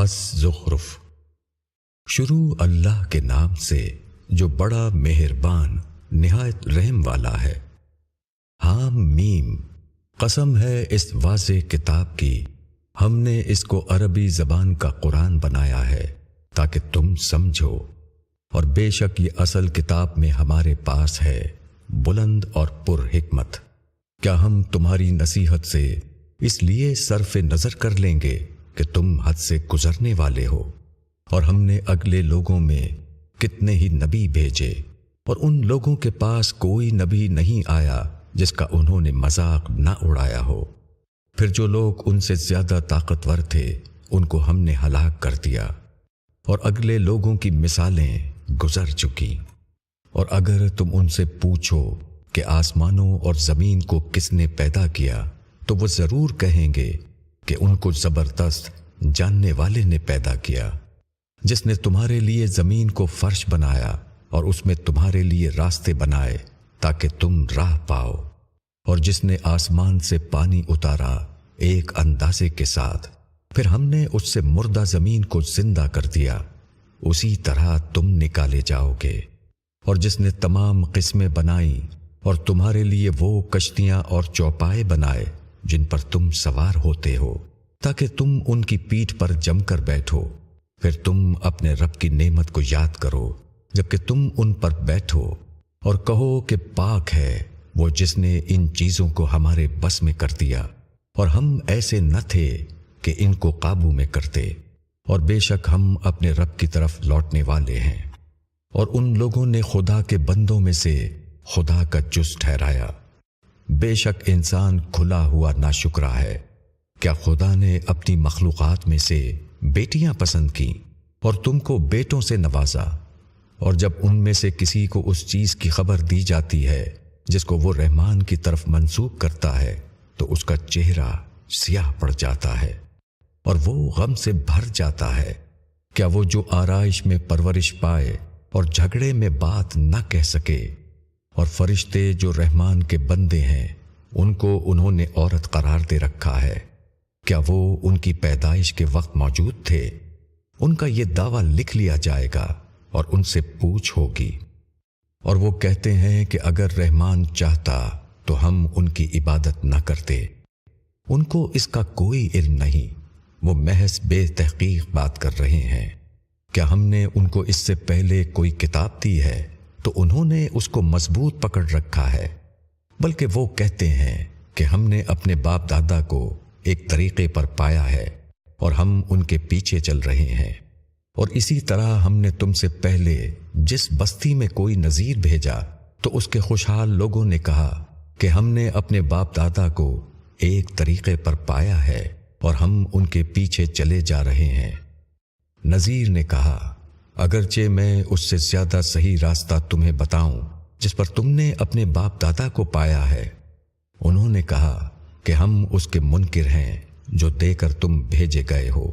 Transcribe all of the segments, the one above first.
الزخرف۔ شروع اللہ کے نام سے جو بڑا مہربان نہایت رحم والا ہے۔ حام میم، قسم ہے اس واضح کتاب کی، ہم نے اس کو عربی زبان کا قرآن بنایا ہے تاکہ تم سمجھو، اور بے شک یہ اصل کتاب میں ہمارے پاس ہے، بلند اور پر حکمت۔ کیا ہم تمہاری نصیحت سے اس لیے صرف نظر کر لیں گے کہ تم حد سے گزرنے والے ہو؟ اور ہم نے اگلے لوگوں میں کتنے ہی نبی بھیجے، اور ان لوگوں کے پاس کوئی نبی نہیں آیا جس کا انہوں نے مذاق نہ اڑایا ہو۔ پھر جو لوگ ان سے زیادہ طاقتور تھے ان کو ہم نے ہلاک کر دیا، اور اگلے لوگوں کی مثالیں گزر چکی۔ اور اگر تم ان سے پوچھو کہ آسمانوں اور زمین کو کس نے پیدا کیا، تو وہ ضرور کہیں گے کہ ان کو زبردست جاننے والے نے پیدا کیا، جس نے تمہارے لیے زمین کو فرش بنایا اور اس میں تمہارے لیے راستے بنائے تاکہ تم راہ پاؤ، اور جس نے آسمان سے پانی اتارا ایک اندازے کے ساتھ، پھر ہم نے اس سے مردہ زمین کو زندہ کر دیا، اسی طرح تم نکالے جاؤ گے۔ اور جس نے تمام قسمیں بنائیں اور تمہارے لیے وہ کشتیاں اور چوپائے بنائے جن پر تم سوار ہوتے ہو تاکہ تم ان کی پیٹھ پر جم کر بیٹھو، پھر تم اپنے رب کی نعمت کو یاد کرو جبکہ تم ان پر بیٹھو، اور کہو کہ پاک ہے وہ جس نے ان چیزوں کو ہمارے بس میں کر دیا، اور ہم ایسے نہ تھے کہ ان کو قابو میں کرتے، اور بے شک ہم اپنے رب کی طرف لوٹنے والے ہیں۔ اور ان لوگوں نے خدا کے بندوں میں سے خدا کا جز ٹھہرایا۔ بے شک انسان کھلا ہوا ناشکرا ہے۔ کیا خدا نے اپنی مخلوقات میں سے بیٹیاں پسند کیں اور تم کو بیٹوں سے نوازا؟ اور جب ان میں سے کسی کو اس چیز کی خبر دی جاتی ہے جس کو وہ رحمان کی طرف منسوب کرتا ہے تو اس کا چہرہ سیاہ پڑ جاتا ہے اور وہ غم سے بھر جاتا ہے۔ کیا وہ جو آرائش میں پرورش پائے اور جھگڑے میں بات نہ کہہ سکے، اور فرشتے جو رحمان کے بندے ہیں ان کو انہوں نے عورت قرار دے رکھا ہے، کیا وہ ان کی پیدائش کے وقت موجود تھے؟ ان کا یہ دعویٰ لکھ لیا جائے گا اور ان سے پوچھ ہوگی۔ اور وہ کہتے ہیں کہ اگر رحمان چاہتا تو ہم ان کی عبادت نہ کرتے۔ ان کو اس کا کوئی علم نہیں، وہ محض بے تحقیق بات کر رہے ہیں۔ کیا ہم نے ان کو اس سے پہلے کوئی کتاب دی ہے تو انہوں نے اس کو مضبوط پکڑ رکھا ہے؟ بلکہ وہ کہتے ہیں کہ ہم نے اپنے باپ دادا کو ایک طریقے پر پایا ہے اور ہم ان کے پیچھے چل رہے ہیں۔ اور اسی طرح ہم نے تم سے پہلے جس بستی میں کوئی نذیر بھیجا تو اس کے خوشحال لوگوں نے کہا کہ ہم نے اپنے باپ دادا کو ایک طریقے پر پایا ہے اور ہم ان کے پیچھے چلے جا رہے ہیں۔ نذیر نے کہا اگرچہ میں اس سے زیادہ صحیح راستہ تمہیں بتاؤں جس پر تم نے اپنے باپ دادا کو پایا ہے۔ انہوں نے کہا کہ ہم اس کے منکر ہیں جو دے کر تم بھیجے گئے ہو،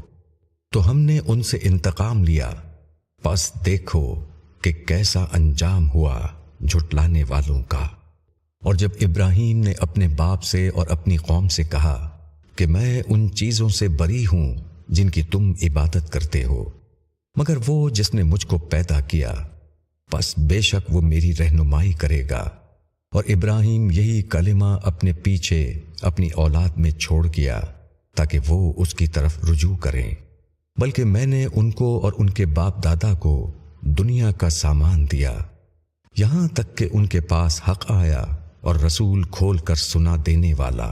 تو ہم نے ان سے انتقام لیا، پس دیکھو کہ کیسا انجام ہوا جھٹلانے والوں کا۔ اور جب ابراہیم نے اپنے باپ سے اور اپنی قوم سے کہا کہ میں ان چیزوں سے بری ہوں جن کی تم عبادت کرتے ہو، مگر وہ جس نے مجھ کو پیدا کیا، پس بے شک وہ میری رہنمائی کرے گا۔ اور ابراہیم یہی کلمہ اپنے پیچھے اپنی اولاد میں چھوڑ گیا تاکہ وہ اس کی طرف رجوع کریں، بلکہ میں نے ان کو اور ان کے باپ دادا کو دنیا کا سامان دیا، یہاں تک کہ ان کے پاس حق آیا اور رسول کھول کر سنا دینے والا۔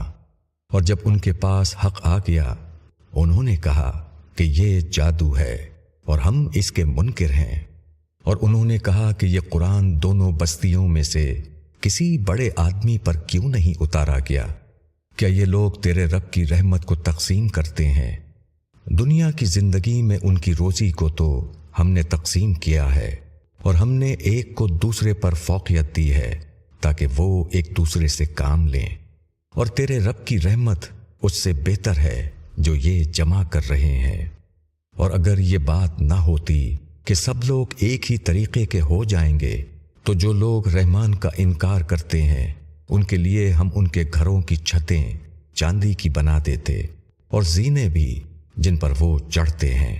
اور جب ان کے پاس حق آ گیا انہوں نے کہا کہ یہ جادو ہے اور ہم اس کے منکر ہیں۔ اور انہوں نے کہا کہ یہ قرآن دونوں بستیوں میں سے کسی بڑے آدمی پر کیوں نہیں اتارا گیا؟ کیا یہ لوگ تیرے رب کی رحمت کو تقسیم کرتے ہیں؟ دنیا کی زندگی میں ان کی روزی کو تو ہم نے تقسیم کیا ہے، اور ہم نے ایک کو دوسرے پر فوقیت دی ہے تاکہ وہ ایک دوسرے سے کام لیں، اور تیرے رب کی رحمت اس سے بہتر ہے جو یہ جمع کر رہے ہیں۔ اور اگر یہ بات نہ ہوتی کہ سب لوگ ایک ہی طریقے کے ہو جائیں گے تو جو لوگ رحمان کا انکار کرتے ہیں ان کے لیے ہم ان کے گھروں کی چھتیں چاندی کی بنا دیتے اور زینے بھی جن پر وہ چڑھتے ہیں۔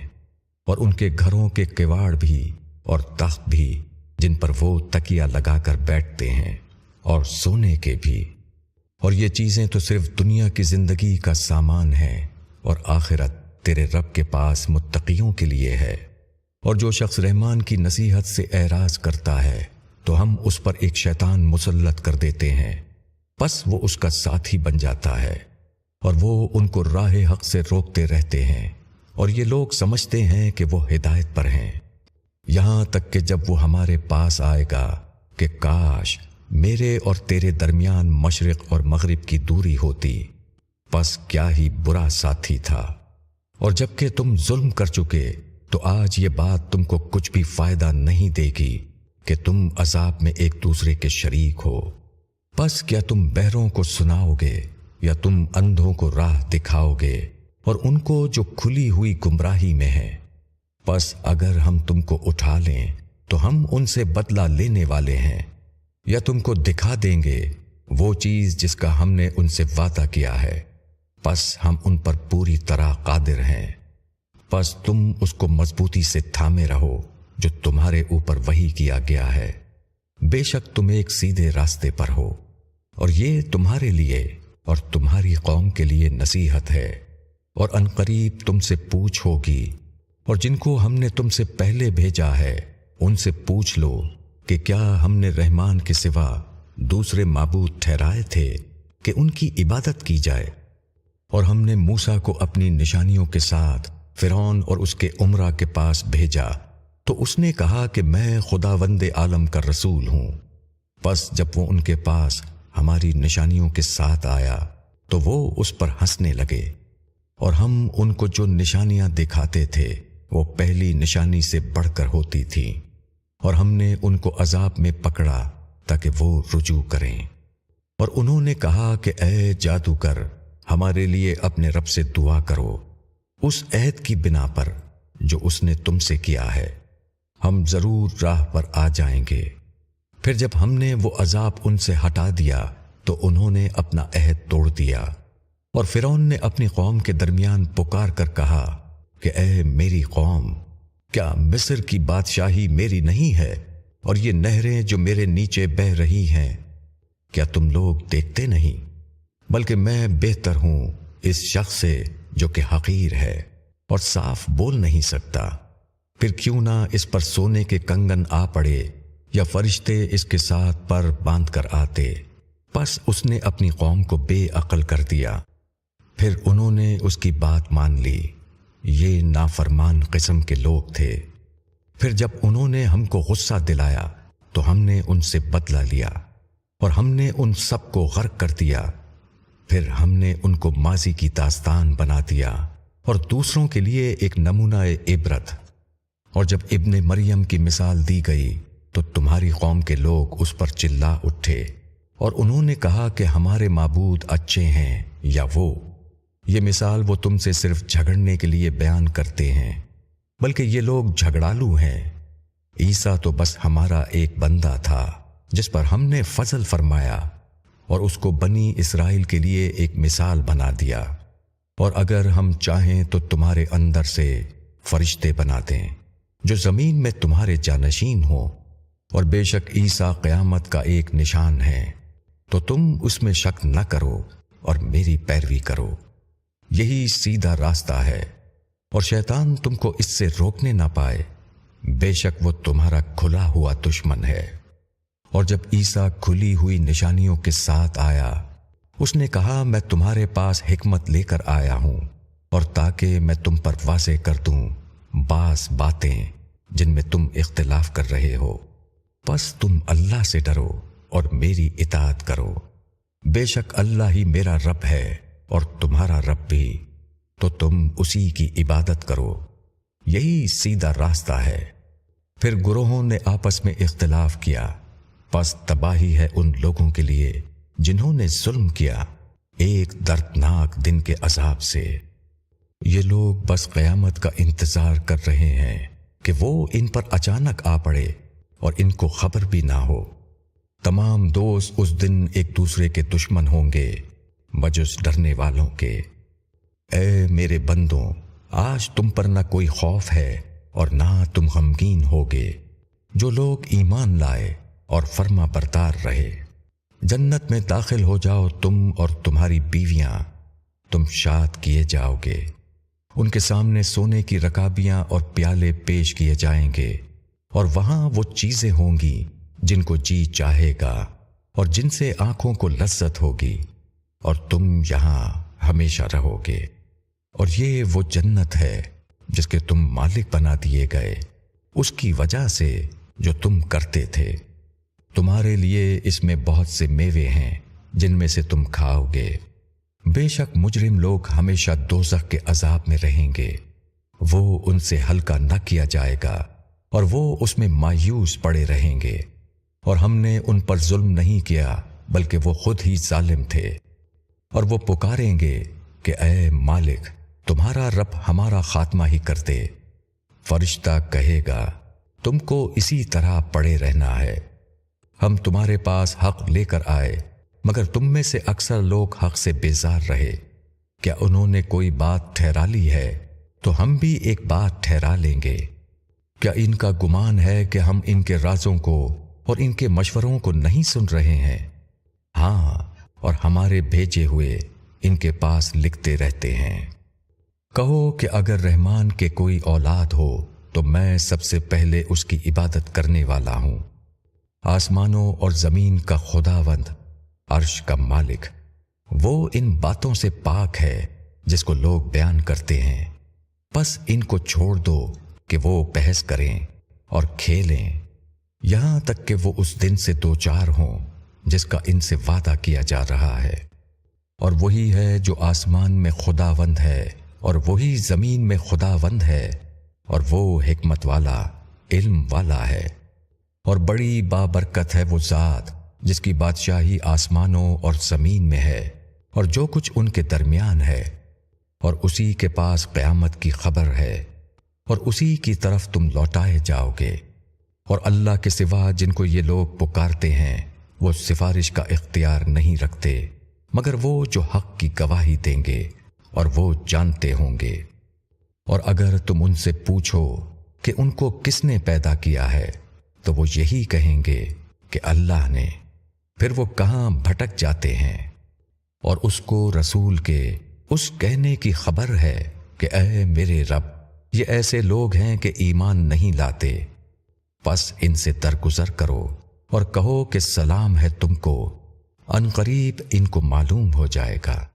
اور ان کے گھروں کے کواڑ بھی اور تخت بھی جن پر وہ تکیہ لگا کر بیٹھتے ہیں، اور سونے کے بھی۔ اور یہ چیزیں تو صرف دنیا کی زندگی کا سامان ہیں، اور آخرت تیرے رب کے پاس متقیوں کے لیے ہے۔ اور جو شخص رحمان کی نصیحت سے اعراض کرتا ہے تو ہم اس پر ایک شیطان مسلط کر دیتے ہیں، پس وہ اس کا ساتھی بن جاتا ہے، اور وہ ان کو راہ حق سے روکتے رہتے ہیں، اور یہ لوگ سمجھتے ہیں کہ وہ ہدایت پر ہیں، یہاں تک کہ جب وہ ہمارے پاس آئے گا کہ کاش میرے اور تیرے درمیان مشرق اور مغرب کی دوری ہوتی، پس کیا ہی برا ساتھی تھا۔ اور جب کہ تم ظلم کر چکے تو آج یہ بات تم کو کچھ بھی فائدہ نہیں دے گی کہ تم عذاب میں ایک دوسرے کے شریک ہو۔ پس کیا تم بہروں کو سناؤ گے یا تم اندھوں کو راہ دکھاؤ گے، اور ان کو جو کھلی ہوئی گمراہی میں ہیں؟ پس اگر ہم تم کو اٹھا لیں تو ہم ان سے بدلہ لینے والے ہیں، یا تم کو دکھا دیں گے وہ چیز جس کا ہم نے ان سے وعدہ کیا ہے، پس ہم ان پر پوری طرح قادر ہیں۔ پس تم اس کو مضبوطی سے تھامے رہو جو تمہارے اوپر وحی کیا گیا ہے، بے شک تم ایک سیدھے راستے پر ہو، اور یہ تمہارے لیے اور تمہاری قوم کے لیے نصیحت ہے۔ اور عنقریب تم سے پوچھ ہوگی، اور جن کو ہم نے تم سے پہلے بھیجا ہے ان سے پوچھ لو کہ کیا ہم نے رحمان کے سوا دوسرے معبود ٹھہرائے تھے کہ ان کی عبادت کی جائے؟ اور ہم نے موسیٰ کو اپنی نشانیوں کے ساتھ فرعون اور اس کے امراء کے پاس بھیجا تو اس نے کہا کہ میں خداوند عالم کا رسول ہوں۔ پس جب وہ ان کے پاس ہماری نشانیوں کے ساتھ آیا تو وہ اس پر ہنسنے لگے، اور ہم ان کو جو نشانیاں دکھاتے تھے وہ پہلی نشانی سے بڑھ کر ہوتی تھی، اور ہم نے ان کو عذاب میں پکڑا تاکہ وہ رجوع کریں۔ اور انہوں نے کہا کہ اے جادوگر، ہمارے لیے اپنے رب سے دعا کرو اس عہد کی بنا پر جو اس نے تم سے کیا ہے، ہم ضرور راہ پر آ جائیں گے۔ پھر جب ہم نے وہ عذاب ان سے ہٹا دیا تو انہوں نے اپنا عہد توڑ دیا، اور فرعون نے اپنی قوم کے درمیان پکار کر کہا کہ اے میری قوم، کیا مصر کی بادشاہی میری نہیں ہے، اور یہ نہریں جو میرے نیچے بہہ رہی ہیں کیا تم لوگ دیکھتے نہیں؟ بلکہ میں بہتر ہوں اس شخص سے جو کہ حقیر ہے اور صاف بول نہیں سکتا۔ پھر کیوں نہ اس پر سونے کے کنگن آ پڑے یا فرشتے اس کے ساتھ پر باندھ کر آتے۔ پس اس نے اپنی قوم کو بے عقل کر دیا، پھر انہوں نے اس کی بات مان لی۔ یہ نافرمان قسم کے لوگ تھے۔ پھر جب انہوں نے ہم کو غصہ دلایا تو ہم نے ان سے بدلہ لیا، اور ہم نے ان سب کو غرق کر دیا۔ پھر ہم نے ان کو ماضی کی داستان بنا دیا اور دوسروں کے لیے ایک نمونہ عبرت۔ اور جب ابن مریم کی مثال دی گئی تو تمہاری قوم کے لوگ اس پر چلا اٹھے، اور انہوں نے کہا کہ ہمارے معبود اچھے ہیں یا وہ۔ یہ مثال وہ تم سے صرف جھگڑنے کے لیے بیان کرتے ہیں، بلکہ یہ لوگ جھگڑالو ہیں۔ عیسیٰ تو بس ہمارا ایک بندہ تھا جس پر ہم نے فضل فرمایا، اور اس کو بنی اسرائیل کے لیے ایک مثال بنا دیا۔ اور اگر ہم چاہیں تو تمہارے اندر سے فرشتے بنا دیں جو زمین میں تمہارے جانشین ہوں، اور بے شک عیسیٰ قیامت کا ایک نشان ہے، تو تم اس میں شک نہ کرو اور میری پیروی کرو۔ یہی سیدھا راستہ ہے، اور شیطان تم کو اس سے روکنے نہ پائے، بے شک وہ تمہارا کھلا ہوا دشمن ہے۔ اور جب عیسیٰ کھلی ہوئی نشانیوں کے ساتھ آیا، اس نے کہا میں تمہارے پاس حکمت لے کر آیا ہوں، اور تاکہ میں تم پر واضح کر دوں بعض باتیں جن میں تم اختلاف کر رہے ہو۔ پس تم اللہ سے ڈرو اور میری اطاعت کرو، بے شک اللہ ہی میرا رب ہے اور تمہارا رب بھی، تو تم اسی کی عبادت کرو۔ یہی سیدھا راستہ ہے۔ پھر گروہوں نے آپس میں اختلاف کیا، پس تباہی ہے ان لوگوں کے لیے جنہوں نے ظلم کیا ایک دردناک دن کے عذاب سے۔ یہ لوگ بس قیامت کا انتظار کر رہے ہیں کہ وہ ان پر اچانک آ پڑے اور ان کو خبر بھی نہ ہو۔ تمام دوست اس دن ایک دوسرے کے دشمن ہوں گے بجز ڈرنے والوں کے۔ اے میرے بندوں، آج تم پر نہ کوئی خوف ہے اور نہ تم غمگین ہوگے۔ جو لوگ ایمان لائے اور فرما بردار رہے، جنت میں داخل ہو جاؤ تم اور تمہاری بیویاں، تم شاد کیے جاؤ گے۔ ان کے سامنے سونے کی رکابیاں اور پیالے پیش کیے جائیں گے، اور وہاں وہ چیزیں ہوں گی جن کو جی چاہے گا اور جن سے آنکھوں کو لذت ہوگی، اور تم یہاں ہمیشہ رہو گے۔ اور یہ وہ جنت ہے جس کے تم مالک بنا دیے گئے اس کی وجہ سے جو تم کرتے تھے۔ تمہارے لیے اس میں بہت سے میوے ہیں جن میں سے تم کھاؤ گے۔ بے شک مجرم لوگ ہمیشہ دوزخ کے عذاب میں رہیں گے، وہ ان سے ہلکا نہ کیا جائے گا اور وہ اس میں مایوس پڑے رہیں گے۔ اور ہم نے ان پر ظلم نہیں کیا بلکہ وہ خود ہی ظالم تھے۔ اور وہ پکاریں گے کہ اے مالک، تمہارا رب ہمارا خاتمہ ہی کر دے۔ فرشتہ کہے گا تم کو اسی طرح پڑے رہنا ہے، ہم تمہارے پاس حق لے کر آئے مگر تم میں سے اکثر لوگ حق سے بیزار رہے۔ کیا انہوں نے کوئی بات ٹھہرا لی ہے تو ہم بھی ایک بات ٹھہرا لیں گے۔ کیا ان کا گمان ہے کہ ہم ان کے رازوں کو اور ان کے مشوروں کو نہیں سن رہے ہیں؟ ہاں، اور ہمارے بھیجے ہوئے ان کے پاس لکھتے رہتے ہیں۔ کہو کہ اگر رحمان کے کوئی اولاد ہو تو میں سب سے پہلے اس کی عبادت کرنے والا ہوں۔ آسمانوں اور زمین کا خداوند، عرش کا مالک، وہ ان باتوں سے پاک ہے جس کو لوگ بیان کرتے ہیں۔ بس ان کو چھوڑ دو کہ وہ بحث کریں اور کھیلیں یہاں تک کہ وہ اس دن سے دوچار ہوں جس کا ان سے وعدہ کیا جا رہا ہے۔ اور وہی ہے جو آسمان میں خداوند ہے اور وہی زمین میں خداوند ہے، اور وہ حکمت والا، علم والا ہے۔ اور بڑی بابرکت ہے وہ ذات جس کی بادشاہی آسمانوں اور زمین میں ہے اور جو کچھ ان کے درمیان ہے، اور اسی کے پاس قیامت کی خبر ہے، اور اسی کی طرف تم لوٹائے جاؤ گے۔ اور اللہ کے سوا جن کو یہ لوگ پکارتے ہیں وہ سفارش کا اختیار نہیں رکھتے مگر وہ جو حق کی گواہی دیں گے، اور وہ جانتے ہوں گے۔ اور اگر تم ان سے پوچھو کہ ان کو کس نے پیدا کیا ہے تو وہ یہی کہیں گے کہ اللہ نے، پھر وہ کہاں بھٹک جاتے ہیں۔ اور اس کو رسول کے اس کہنے کی خبر ہے کہ اے میرے رب، یہ ایسے لوگ ہیں کہ ایمان نہیں لاتے، پس ان سے درگزر کرو اور کہو کہ سلام ہے تم کو، ان قریب ان کو معلوم ہو جائے گا۔